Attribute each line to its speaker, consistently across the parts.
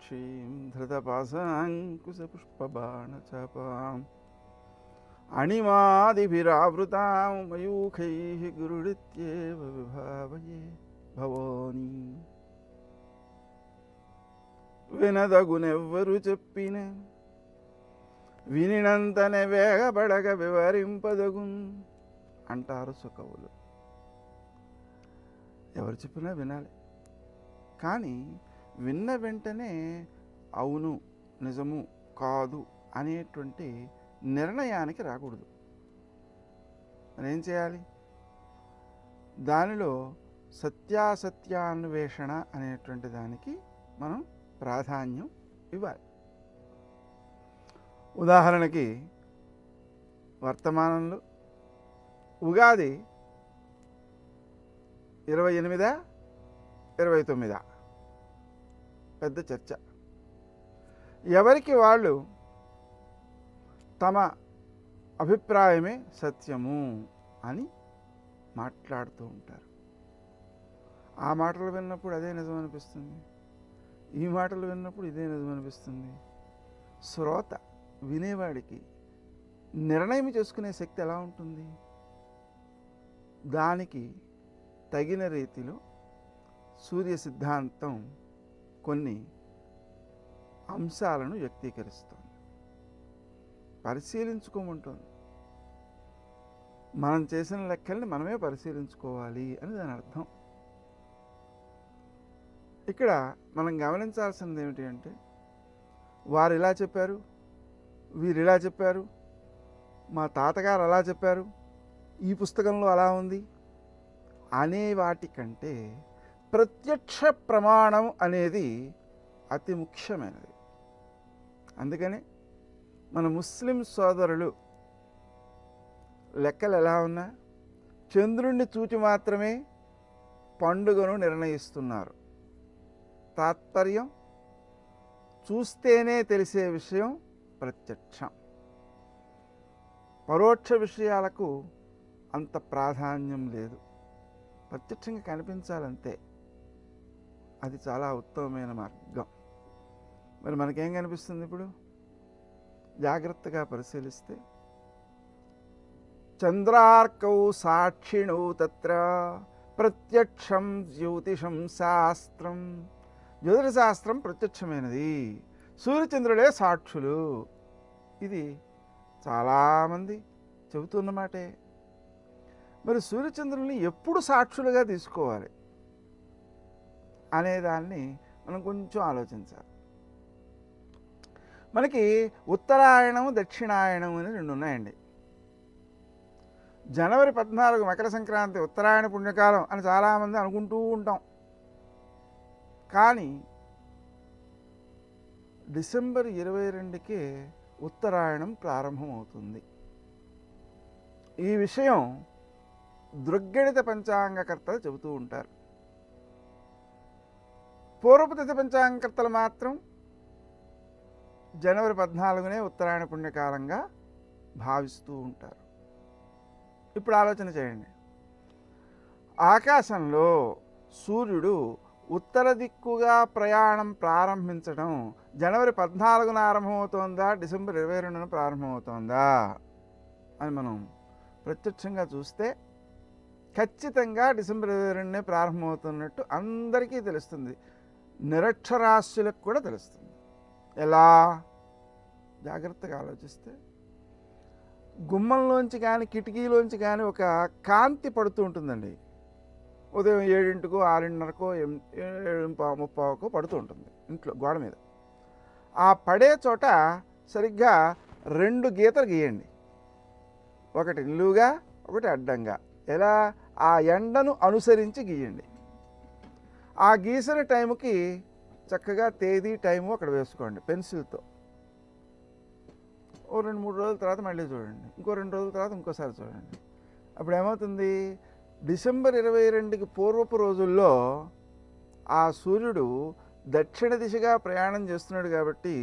Speaker 1: విశాలాక్షీం ధృతపాశాంకుశపుష్పబాణచాపాం అణిమాదిభిరావృతాం మయూఖైః గురుడిత్యేవ విభావయే భవాని. వినదగునెవ్వరు చెప్పిన వినినంతనే వేగపడగ వివరింపదగున్ అంటారు సుకవులు. ఎవరు చెప్పినా వినాలి, కానీ విన్న వెంటనే అవును నిజము కాదు అనేటువంటి నిర్ణయానికి రాకూడదు. మరి ఏం చేయాలి? దానిలో సత్యాసత్యాన్వేషణ అనేటువంటి దానికి మనం ప్రాధాన్యం ఇవ్వాలి. ఉదాహరణకి వర్తమానంలో ఉగాది 28 29 పెద్ద చర్చ. ఎవరికి వాళ్ళు తమ అభిప్రాయమే సత్యము అని మాట్లాడుతూ ఉంటారు. ఆ మాటలు విన్నప్పుడు అదే నిజం అనిపిస్తుంది, ఈ మాటలు విన్నప్పుడు ఇదే నిజం అనిపిస్తుంది. శ్రోత వినేవాడికి నిర్ణయం చేసుకునే శక్తి ఎలా ఉంటుంది? దానికి తగిన రీతిలో సూర్య సిద్ధాంతం కొన్ని అంశాలను వ్యక్తీకరిస్తుంది, పరిశీలించుకోమంటుంది. మనం చేసిన లెక్కల్ని మనమే పరిశీలించుకోవాలి అని దాని అర్థం. ఇక్కడ మనం గమనించాల్సింది ఏమిటి అంటే, వారు ఇలా చెప్పారు, వీరు ఇలా చెప్పారు, మా తాతగారు అలా చెప్పారు, ఈ పుస్తకంలో అలా ఉంది అనే వాటికంటే ప్రత్యక్ష ప్రమాణం అనేది అతి ముఖ్యమైనది. అందుకని మన ముస్లిం సోదరులు లెక్కలు ఎలా ఉన్నా చంద్రుణ్ణి చూచి మాత్రమే పండుగను నిర్ణయిస్తున్నారు. తాత్పర్యం చూస్తేనే తెలిసే విషయం ప్రత్యక్షం. పరోక్ష విషయాలకు అంత ప్రాధాన్యం లేదు, ప్రత్యక్షంగా కనిపించాలంతే. అది చాలా ఉత్తమమైన మార్గం. మరి మనకేం కనిపిస్తుంది? ఇప్పుడు జాగ్రత్తగా పరిశీలిస్తే చంద్రార్కౌ సాక్షిణౌ తత్ర ప్రత్యక్షం జ్యోతిషం శాస్త్రం. జ్యోతిష శాస్త్రం ప్రత్యక్షమైనది, సూర్యచంద్రులే సాక్షులు. ఇది చాలామంది చెబుతున్నమాటే. మరి సూర్యచంద్రుల్ని ఎప్పుడు సాక్షులుగా తీసుకోవాలి అనేదాన్ని మనం కొంచెం ఆలోచించాలి. మనకి ఉత్తరాయణం దక్షిణాయనం అని రెండు ఉన్నాయండి. జనవరి 14 మకర సంక్రాంతి ఉత్తరాయణ పుణ్యకాలం అని చాలామంది అనుకుంటూ ఉంటాం. కానీ డిసెంబర్ 22కే ఉత్తరాయణం ప్రారంభమవుతుంది. ఈ విషయం దృగ్గణిత పంచాంగకర్తలు చెబుతూ ఉంటారు. పూర్వపు తిథి పంచాంగకర్తలు మాత్రం జనవరి 14నే ఉత్తరాయణ పుణ్యకాలంగా భావిస్తూ ఉంటారు. ఇప్పుడు ఆలోచన చేయండి, ఆకాశంలో సూర్యుడు ఉత్తర దిక్కుగా ప్రయాణం ప్రారంభించడం జనవరి 14న ఆరంభమవుతోందా, డిసెంబర్ 22న ప్రారంభమవుతోందా అని మనం ప్రత్యక్షంగా చూస్తే ఖచ్చితంగా డిసెంబర్ 22నే ప్రారంభమవుతున్నట్టు అందరికీ తెలుస్తుంది, నిరక్షరాస్యులకు కూడా తెలుస్తుంది. ఎలా? జాగ్రత్తగా ఆలోచిస్తే గుమ్మంలోంచి కానీ కిటికీలోంచి కానీ ఒక కాంతి పడుతూ ఉంటుందండి. ఉదయం 7కో 6:30కో 7:30కో పడుతూ ఉంటుంది ఇంట్లో గోడ మీద. ఆ పడే చోట సరిగ్గా 2 గీతలు గీయండి, ఒకటి నిలువుగా ఒకటి అడ్డంగా. ఎలా? ఆ ఎండను అనుసరించి గీయండి. ఆ గీసిన టైంకి చక్కగా తేదీ టైము అక్కడ వేసుకోండి పెన్సిల్తో. ఓ 2-3 రోజుల తర్వాత మళ్ళీ చూడండి, ఇంకో 2 రోజుల తర్వాత ఇంకోసారి చూడండి. అప్పుడు ఏమవుతుంది? డిసెంబర్ 22కి పూర్వపు రోజుల్లో ఆ సూర్యుడు దక్షిణ దిశగా ప్రయాణం చేస్తున్నాడు కాబట్టి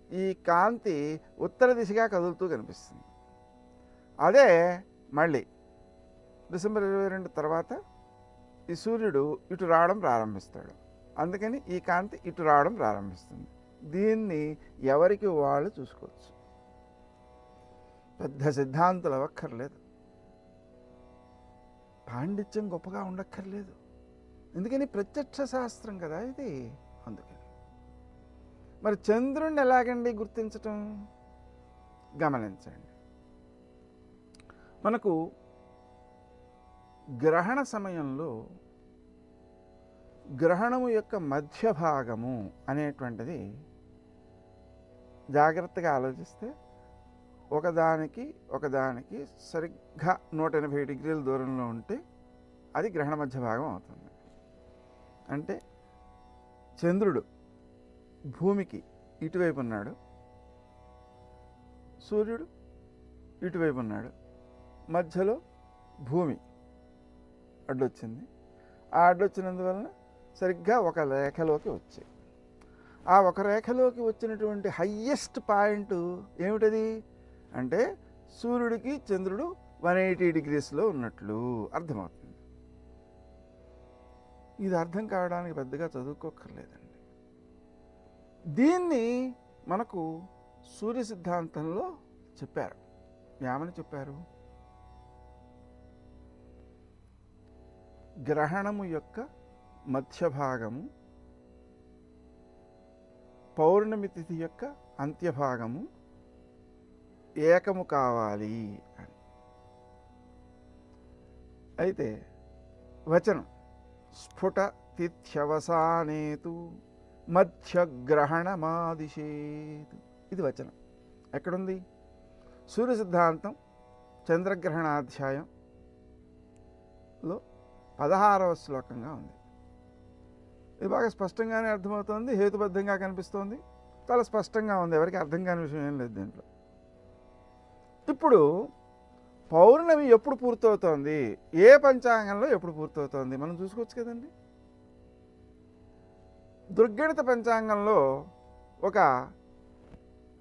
Speaker 1: ఈ కాంతి ఉత్తర దిశగా కదులుతూ కనిపిస్తుంది. అదే మళ్ళీ డిసెంబర్ 22 తర్వాత ఈ సూర్యుడు ఇటు రావడం ప్రారంభిస్తాడు. అందుకని ఈ కాంతి ఇటు రావడం ప్రారంభిస్తుంది. దీన్ని ఎవరికి వాళ్ళు చూసుకోవచ్చు. పెద్ద సిద్ధాంతులు అవ్వక్కర్లేదు, పాండిత్యం గొప్పగా ఉండక్కర్లేదు. ఎందుకని ప్రత్యక్ష శాస్త్రం కదా ఇది. అందుకని మరి చంద్రుణ్ణి ఎలాగండి గుర్తించటం? గమనించండి. మనకు గ్రహణ సమయంలో గ్రహణము యొక్క మధ్య భాగము అనేటువంటిది జాగ్రత్తగా ఆలోచిస్తే ఒకదానికి సరిగ్గా 180 డిగ్రీల దూరంలో ఉంటే అది గ్రహణ మధ్య భాగం అవుతుంది. అంటే చంద్రుడు భూమికి ఇటువైపు ఉన్నాడు, సూర్యుడు ఇటువైపు ఉన్నాడు, మధ్యలో భూమి అడ్డొచ్చింది. ఆ అడ్డొచ్చినందువలన సరిగ్గా ఒక రేఖలోకి వచ్చాయి. ఆ ఒక రేఖలోకి వచ్చినటువంటి హయ్యెస్ట్ పాయింట్ ఏమిటది అంటే సూర్యుడికి చంద్రుడు 180 డిగ్రీస్లో ఉన్నట్లు అర్థమవుతుంది. ఇది అర్థం కావడానికి పెద్దగా చదువుకోక్కర్లేదండి. దీన్ని మనకు సూర్య సిద్ధాంతంలో చెప్పారు. ఏమని చెప్పారు? గ్రహణము యొక్క మధ్య భాగము పౌర్ణమి తిథి యొక్క అంత్యభాగము ఏకము కావాలి అని. అయితే వచనం స్ఫుట తిథ్యవసానేతు మధ్యగ్రహణమాదిశేతు, ఇది వచనం. ఎక్కడుంది? సూర్య సిద్ధాంతం చంద్రగ్రహణాధ్యాయంలో 16వ శ్లోకంగా ఉంది. ఇది బాగా స్పష్టంగానే అర్థమవుతోంది, హేతుబద్ధంగా కనిపిస్తోంది, చాలా స్పష్టంగా ఉంది. ఎవరికి అర్థం కాని విషయం ఏం లేదు దీంట్లో. ఇప్పుడు పౌర్ణమి ఎప్పుడు పూర్తవుతోంది, ఏ పంచాంగంలో ఎప్పుడు పూర్తవుతోంది మనం చూసుకోవచ్చు కదండి. దుర్గణిత పంచాంగంలో ఒక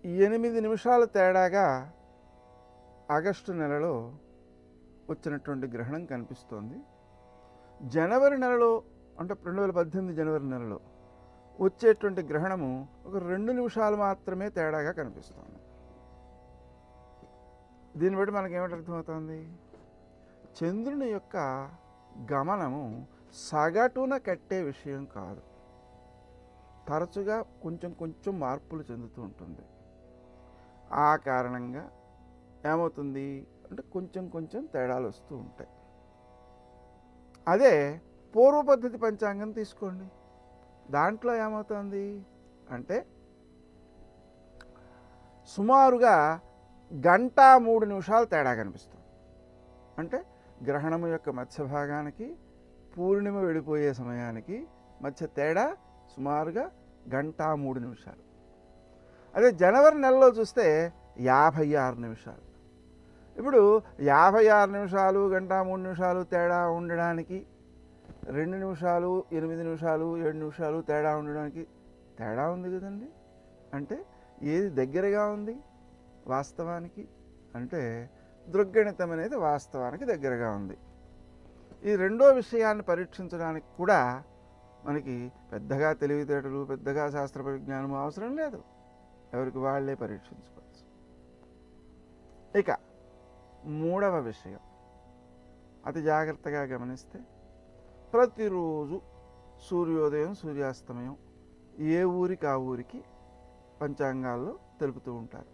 Speaker 1: 8 నిమిషాల తేడాగా ఆగస్టు నెలలో వచ్చినటువంటి గ్రహణం కనిపిస్తోంది. జనవరి నెలలో అంటే 2018 జనవరి నెలలో వచ్చేటువంటి గ్రహణము ఒక 2 నిమిషాలు మాత్రమే తేడాగా కనిపిస్తోంది. దీన్ని బట్టి మనకేమిటి అర్థమవుతుంది? చంద్రుని యొక్క గమనము సగటున కట్టే విషయం కాదు, తరచుగా కొంచెం మార్పులు చెందుతూ ఉంటుంది. ఆ కారణంగా ఏమవుతుంది అంటే కొంచెం తేడాలు వస్తూ ఉంటాయి. అదే పూర్వ పద్ధతి పంచాంగం తీసుకోండి, దాంట్లో ఏమవుతుంది అంటే సుమారుగా 1:03 తేడా కనిపిస్తుంది. అంటే గ్రహణము యొక్క మధ్య భాగానికి పూర్ణిమ వెళ్ళిపోయే సమయానికి మధ్య తేడా సుమారుగా 1:03. అదే జనవరి నెలలో చూస్తే 56 నిమిషాలు. ఇప్పుడు 56 నిమిషాలు 1:03 తేడా ఉండడానికి 2 నిమిషాలు 8 నిమిషాలు 7 నిమిషాలు తేడా ఉండడానికి తేడా ఉంది కదండి. అంటే ఏది దగ్గరగా ఉంది వాస్తవానికి అంటే దృగ్గణితం అనేది వాస్తవానికి దగ్గరగా ఉంది. ఈ రెండో విషయాన్ని పరీక్షించడానికి కూడా మనకి పెద్దగా తెలివితేటలు పెద్దగా శాస్త్ర పరిజ్ఞానం అవసరం లేదు, ఎవరికి వాళ్ళే పరీక్షించుకోవచ్చు. ఇక మూడవ విషయం అతి జాగ్రత్తగా గమనిస్తే ప్రతిరోజు సూర్యోదయం సూర్యాస్తమయం ఏ ఊరికి ఆ ఊరికి పంచాంగాల్లో తెలుపుతూ ఉంటారు.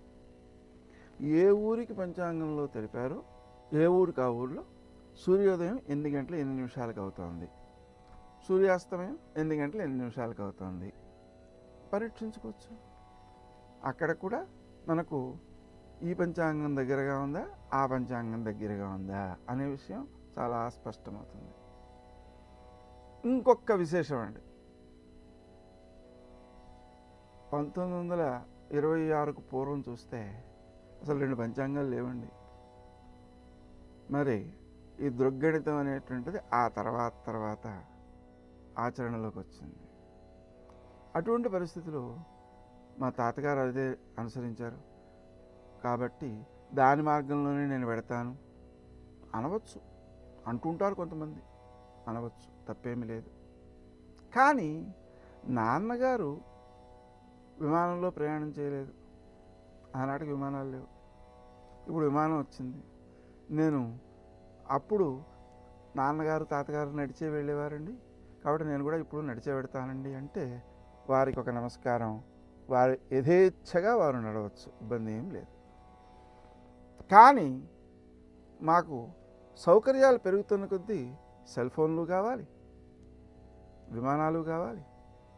Speaker 1: ఏ ఊరికి పంచాంగంలో తెలిపారో ఏ ఊరికి ఆ ఊరిలో సూర్యోదయం 8 గంటల 8 నిమిషాలకు అవుతోంది, సూర్యాస్తమయం 8 గంటల 8 నిమిషాలకు అవుతోంది, పరీక్షించుకోవచ్చు. అక్కడ కూడా మనకు ఈ పంచాంగం దగ్గరగా ఉందా ఆ పంచాంగం దగ్గరగా ఉందా అనే విషయం చాలా స్పష్టమవుతుంది. ఇంకొక విశేషం అండి, 1926కు పూర్వం చూస్తే అసలు 2 పంచాంగాలు లేవండి. మరి ఈ దృగ్గణితం అనేటువంటిది ఆ తర్వాత ఆచరణలోకి వచ్చింది. అటువంటి పరిస్థితులు మా తాతగారు అదే అనుసరించారు కాబట్టి దాని మార్గంలోనే నేను పెడతాను అనవచ్చు, అంటుంటారు కొంతమంది, అనవచ్చు, తప్పేమీ లేదు. కానీ నాన్నగారు విమానంలో ప్రయాణం చేయలేదు. ఆనాటికి విమానాలు లేవు. ఇప్పుడు విమానం వచ్చింది. నేను అప్పుడు నాన్నగారు తాతగారు నడిచే వెళ్ళేవారండి, కాబట్టి నేను కూడా ఇప్పుడు నడిచే వెడతానండి అంటే వారికి ఒక నమస్కారం. వారి యథేచ్ఛగా వారు నడవచ్చు, ఇబ్బంది ఏం లేదు. కానీ మాకు సౌకర్యాలు పెరుగుతున్న కొద్దీ సెల్ ఫోన్లు కావాలి, విమానాలు కావాలి,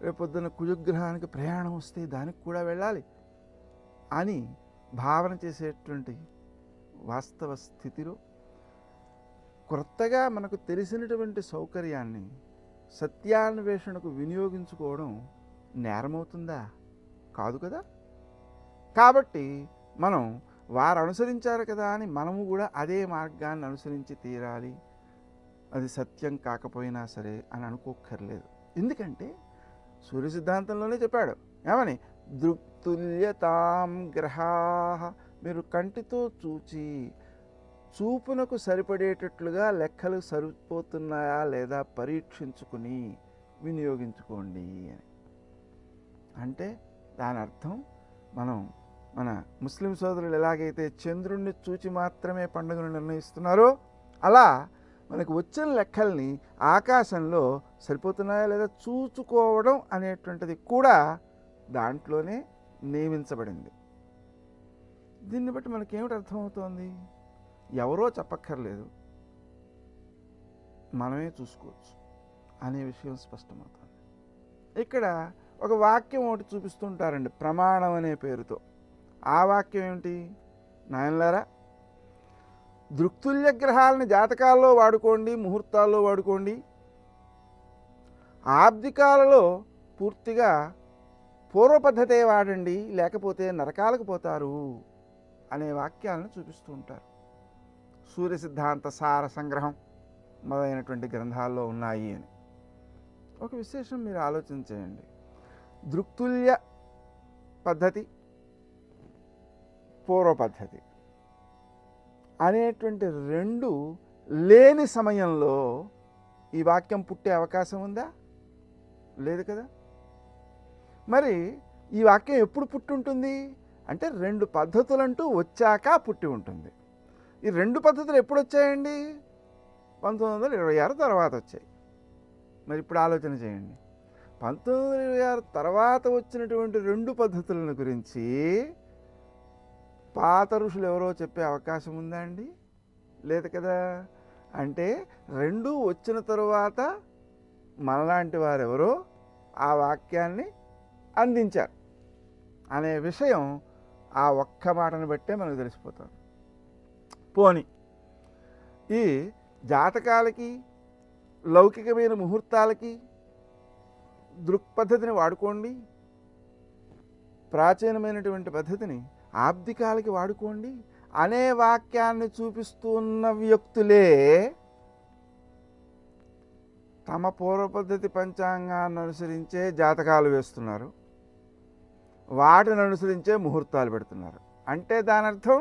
Speaker 1: రేపొద్దున కుజగ్రహానికి ప్రయాణం వస్తే దానికి కూడా వెళ్ళాలి అని భావన చేసేటువంటి వాస్తవ స్థితిలో కొత్తగా మనకు తెలిసినటువంటి సౌకర్యాన్ని సత్యాన్వేషణకు వినియోగించుకోవడం నేరమవుతుందా? కాదు కదా. కాబట్టి మనం వారు అనుసరించారు కదా అని మనము కూడా అదే మార్గాన్ని అనుసరించి తీరాలి, అది సత్యం కాకపోయినా సరే అని అనుకోక్కర్లేదు. ఎందుకంటే సూర్య సిద్ధాంతంలోనే చెప్పాడు ఏమని, దృక్తుల్యతాం గ్రహా, మీరు కంటితో చూచి చూపునకు సరిపడేటట్లుగా లెక్కలు సరిపోతున్నాయా లేదా పరీక్షించుకుని వినియోగించుకోండి అని. అంటే దాని అర్థం మనం మన ముస్లిం సోదరులు ఎలాగైతే చంద్రుణ్ణి చూచి మాత్రమే పండుగను నిర్ణయిస్తున్నారో అలా మనకు వచ్చిన లెక్కల్ని ఆకాశంలో సరిపోతున్నాయా లేదా చూసుకోవడం అనేటువంటిది కూడా దాంట్లోనే నియమించబడింది. దీన్ని బట్టి మనకేమిటి అర్థమవుతోంది? ఎవరో చెప్పక్కర్లేదు, మనమే చూసుకోవచ్చు అనే విషయం స్పష్టమవుతుంది. ఇక్కడ ఒక వాక్యం ఒకటి చూపిస్తుంటారండి ప్రమాణం అనే పేరుతో. ఆ వాక్యం ఏమిటి? నాయనలారా, దృక్తుల్య గ్రహాలని జాతకాల్లో వాడుకోండి, ముహూర్తాల్లో వాడుకోండి, ఆబ్దికాలలో పూర్తిగా పూర్వ పద్ధతే వాడండి, లేకపోతే నరకాలకు పోతారు అనే వాక్యాలను చూపిస్తూ ఉంటారు. సూర్య సిద్ధాంత సార సంగ్రహం మొదలైనటువంటి గ్రంథాల్లో ఉన్నాయి అని. ఒక విశేషం మీరు ఆలోచన చేయండి. దృక్తుల్య పద్ధతి, పూర్వ పద్ధతి అనేటువంటి రెండు లేని సమయంలో ఈ వాక్యం పుట్టే అవకాశం ఉందా? లేదు కదా. మరి ఈ వాక్యం ఎప్పుడు పుట్టి ఉంటుంది అంటే రెండు పద్ధతులంటూ వచ్చాక పుట్టి ఉంటుంది. ఈ రెండు పద్ధతులు ఎప్పుడు వచ్చాయండి? 1926 తర్వాత వచ్చాయి. మరి ఇప్పుడు ఆలోచన చేయండి, 1926 తర్వాత వచ్చినటువంటి రెండు పద్ధతులను గురించి పాత ఋషులు ఎవరో చెప్పే అవకాశం ఉందా అండి? లేదు కదా. అంటే రెండు వచ్చిన తరువాత మనలాంటి వారెవరో ఆ వాక్యాన్ని అందించారు అనే విషయం ఆ ఒక్క మాటను బట్టే మనకు తెలిసిపోతుంది. పోని ఈ జాతకాలకి లౌకికమైన ముహూర్తాలకి దృక్పద్ధతిని వాడుకోండి, ప్రాచీనమైనటువంటి పద్ధతిని ఆబ్దికాలకి వాడుకోండి అనే వాక్యాన్ని చూపిస్తున్న వ్యక్తులే తమ పూర్వ పద్ధతి పంచాంగాన్ని అనుసరించే జాతకాలు వేస్తున్నారు, వాటిని అనుసరించే ముహూర్తాలు పెడుతున్నారు. అంటే దాని అర్థం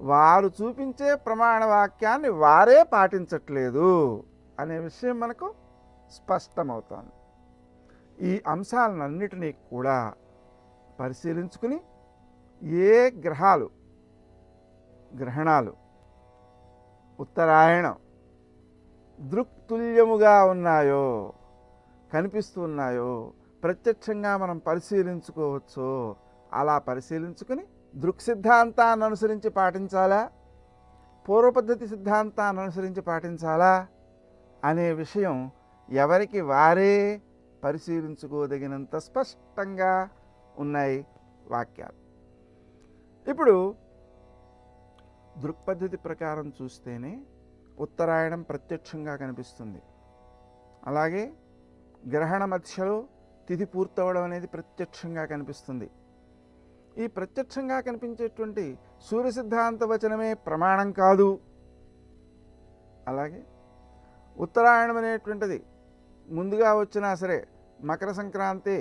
Speaker 1: వారు చూపించే ప్రమాణ వాక్యాన్ని వారే పాటించట్లేదు అనే విషయం మనకు స్పష్టమవుతోంది. ఈ అంశాలన్నిటినీ కూడా పరిశీలించుకుని ఏ గ్రహాలు గ్రహణాలు ఉత్తరాయణం దృక్తుల్యముగా ఉన్నాయో, కనిపిస్తున్నాయో, ప్రత్యక్షంగా మనం పరిశీలించుకోవచ్చో అలా పరిశీలించుకుని దృక్ సిద్ధాంతాన్ని అనుసరించి పాటించాలా, పూర్వపద్ధతి సిద్ధాంతాన్ని అనుసరించి పాటించాలా అనే విషయం ఎవరికి వారే పరిశీలించుకోదగినంత స్పష్టంగా ఉన్నాయి వాక్యాలు. ఇప్పుడు దృక్పద్ధతి ప్రకారం చూస్తేనే ఉత్తరాయణం ప్రత్యక్షంగా కనిపిస్తుంది. అలాగే గ్రహణ మధ్యలో తిథి పూర్తవడం అనేది ప్రత్యక్షంగా కనిపిస్తుంది. ఈ ప్రత్యక్షంగా కనిపించేటువంటి సూర్య సిద్ధాంత వచనమే ప్రమాణం కాదు. అలాగే ఉత్తరాయణం అనేటువంటిది ముందుగా వచ్చినా సరే మకర సంక్రాంతి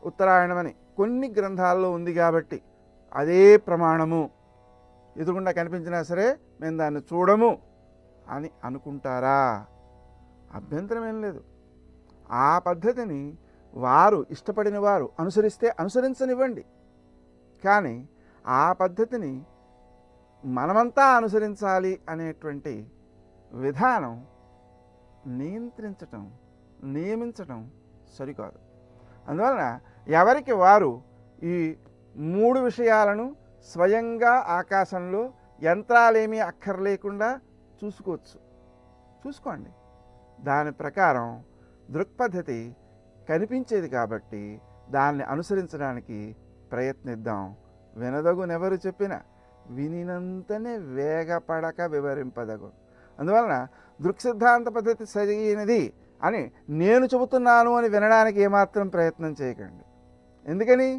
Speaker 1: ఉత్తరాయణమని కొన్ని గ్రంథాల్లో ఉంది కాబట్టి అదే ప్రమాణము, ఎదుగుండా కనిపించినా సరే మేము దాన్ని చూడము అని అనుకుంటారా? అభ్యంతరం ఏం లేదు. ఆ పద్ధతిని వారు ఇష్టపడిన వారు అనుసరిస్తే అనుసరించనివ్వండి. కానీ ఆ పద్ధతిని మనమంతా అనుసరించాలి అనేటువంటి విధానం నియంత్రించటం, నియమించటం సరికాదు. అందువలన ఎవరికి వారు ఈ 3 విషయాలను స్వయంగా ఆకాశంలో యంత్రాలేమీ అక్కర్లేకుండా చూసుకోండి. దాని ప్రకారం దృక్పద్ధతి కనిపించేది కాబట్టి దాన్ని అనుసరించడానికి ప్రయత్నిద్దాం. వినదగునెవరు చెప్పిన వినినంతనే వేగపడక వివరింపదగు. అందువలన దృక్సిద్ధాంత పద్ధతి సరైనది అని నేను చెబుతున్నాను అని వినడానికి ఏమాత్రం ప్రయత్నం చేయకండి. ఎందుకని?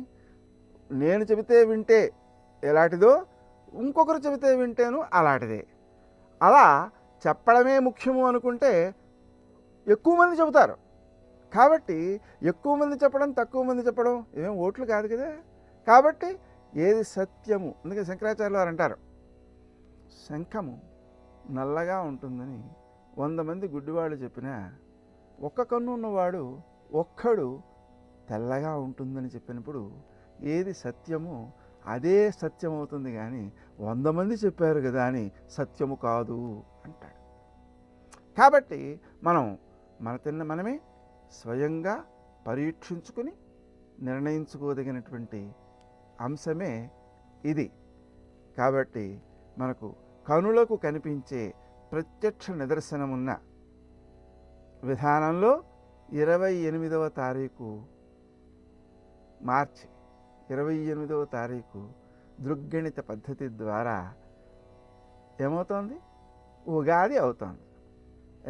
Speaker 1: నేను చెబితే వింటే ఎలాంటిదో ఇంకొకరు చెబితే వింటేను అలాంటిదే. అలా చెప్పడమే ముఖ్యము అనుకుంటే ఎక్కువ మంది చెబుతారు. కాబట్టి ఎక్కువ మంది చెప్పడం, తక్కువ మంది చెప్పడం ఏం ఓట్లు కాదు కదా. కాబట్టి ఏది సత్యము, అందుకే శంకరాచార్యులు వారు అంటారు, శంఖము నల్లగా ఉంటుందని 100 మంది గుడ్డివాళ్ళు చెప్పినా ఒక్క కన్ను ఉన్నవాడు ఒక్కడు తెల్లగా ఉంటుందని చెప్పినప్పుడు ఏది సత్యమో అదే సత్యం అవుతుంది. కానీ 100 మంది చెప్పారు కదా అని సత్యము కాదు అంటాడు. కాబట్టి మనమే స్వయంగా పరీక్షించుకుని నిర్ణయించుకోదగినటువంటి అంశమే ఇది. కాబట్టి మనకు కనులకు కనిపించే ప్రత్యక్ష నిదర్శనమున్న విధానంలో 28వ తారీఖు మార్చి 28వ తారీఖు దృగ్గణిత పద్ధతి ద్వారా ఏమవుతోంది? ఉగాది అవుతోంది.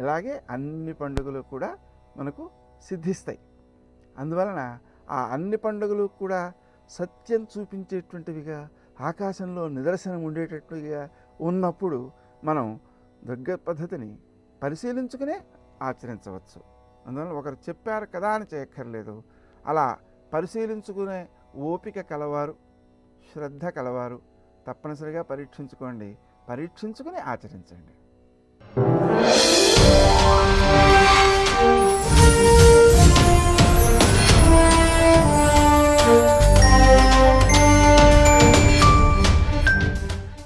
Speaker 1: ఇలాగే అన్ని పండుగలు కూడా మనకు సిద్ధిస్తాయి. అందువలన ఆ అన్ని పండుగలు కూడా సత్యం చూపించేటువంటివిగా, ఆకాశంలో నిదర్శనం ఉండేటట్టుగా ఉన్నప్పుడు మనం దృగ్గ పద్ధతిని పరిశీలించుకునే ఆచరించవచ్చు. అందువలన ఒకరు చెప్పారు కదా అని చేయక్కర్లేదు. అలా పరిశీలించుకునే ఓపిక కలవారు, శ్రద్ధ కలవారు తప్పనిసరిగా పరీక్షించుకోండి. పరీక్షించుకుని ఆచరించండి.